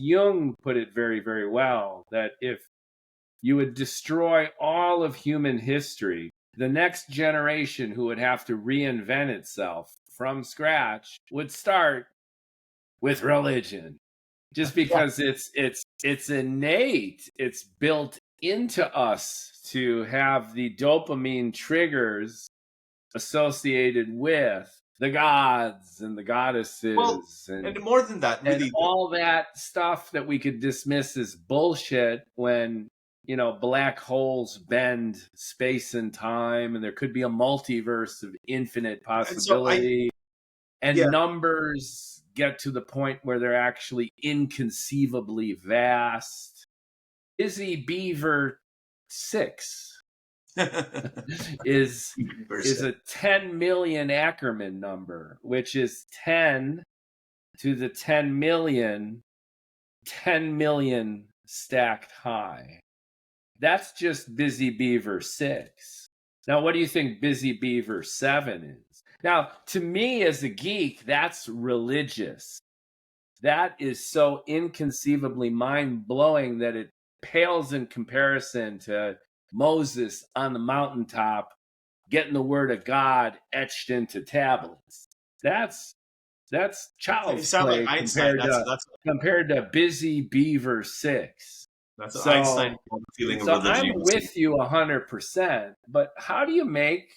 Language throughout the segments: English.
Jung put it very, very well, that if you would destroy all of human history, the next generation who would have to reinvent itself from scratch would start with religion, just because it's innate, it's built into us to have the dopamine triggers associated with the gods and the goddesses, and more than that, really, and all that stuff that we could dismiss as bullshit when, black holes bend space and time, and there could be a multiverse of infinite possibility, and numbers get to the point where they're actually inconceivably vast. Busy Beaver 6 is a 10 million Ackerman number, which is 10 to the 10 million stacked high. That's just Busy Beaver 6. Now, what do you think Busy Beaver 7 is? Now, to me as a geek, that's religious. That is so inconceivably mind-blowing that it pales in comparison to Moses on the mountaintop getting the word of God etched into tablets. That's child's play compared to Busy Beaver 6. That's Einstein feeling of religion. I'm with you 100%, but how do you make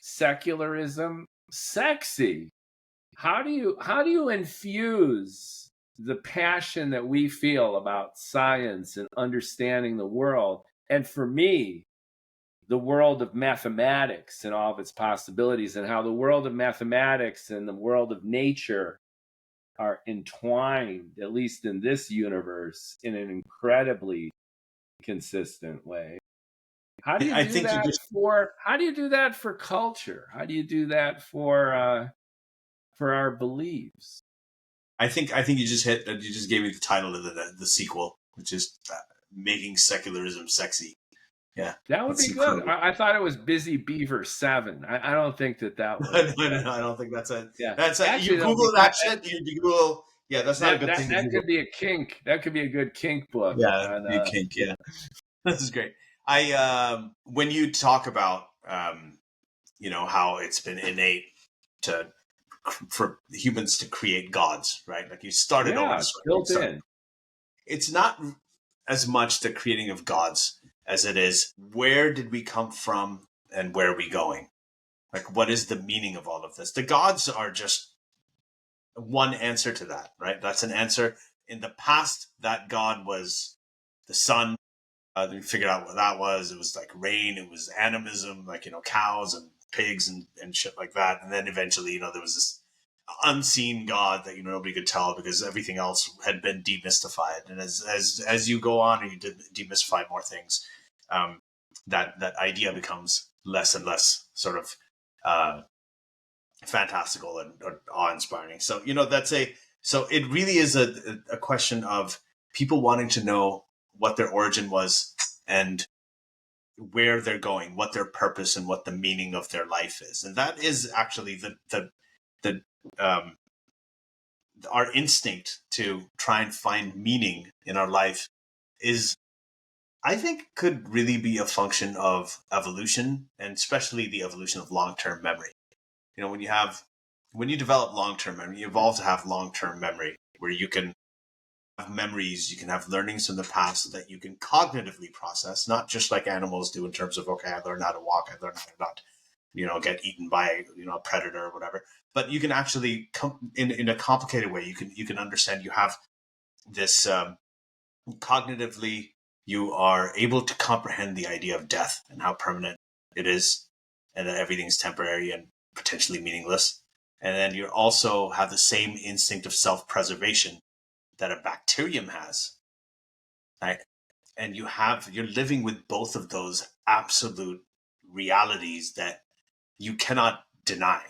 secularism sexy? How do you infuse the passion that we feel about science and understanding the world? And for me, the world of mathematics and all of its possibilities, and how the world of mathematics and the world of nature are entwined, at least in this universe, in an incredibly consistent way. How do you do that for culture? How do you do that for our beliefs? I think you just gave me the title of the sequel, which is Making Secularism Sexy. Yeah, that would be good. I thought it was Busy Beaver 7. I don't think that was. No, I don't think that's it. Yeah, that's actually, you Google that shit. You Google. Yeah, that's not a good thing. That could be a kink. That could be a good kink book. Yeah, be a kink. Yeah, this is great. When you talk about how it's been innate for humans to create gods, right? Like you started over this built in. It's not as much the creating of gods as it is, where did we come from and where are we going? Like, what is the meaning of all of this? The gods are just one answer to that, right? That's an answer. In the past, that god was the sun. We figured out what that was. It was like rain. It was animism, like, cows and pigs and shit like that. And then eventually, there was this unseen god that nobody could tell because everything else had been demystified. And as you go on and you demystify more things, that idea becomes less and less sort of fantastical and awe-inspiring. So so it really is a question of people wanting to know what their origin was and where they're going, what their purpose and what the meaning of their life is. And that is actually our instinct to try and find meaning in our life is, I think, could really be a function of evolution, and especially the evolution of long-term memory. When you develop long-term memory, you evolve to have long-term memory where you can have memories, you can have learnings from the past that you can cognitively process, not just like animals do in terms of, okay, I learned how to walk, I learned how to not, get eaten by, a predator or whatever. But you can actually in a complicated way, you can understand, you have this cognitively, you are able to comprehend the idea of death and how permanent it is, and that everything's temporary and potentially meaningless. And then you also have the same instinct of self-preservation that a bacterium has, right? And you're living with both of those absolute realities that you cannot deny,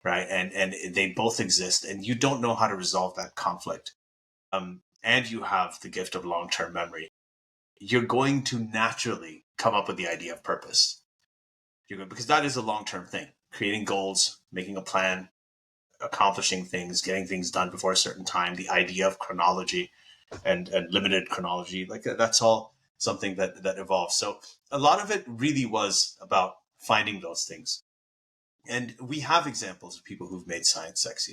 right? And they both exist, and you don't know how to resolve that conflict. And you have the gift of long-term memory. You're going to naturally come up with the idea of purpose. Because that is a long-term thing. Creating goals, making a plan, accomplishing things, getting things done before a certain time, the idea of chronology. and limited chronology. Like that's all something that evolves. So a lot of it really was about finding those things. And we have examples of people who've made science sexy.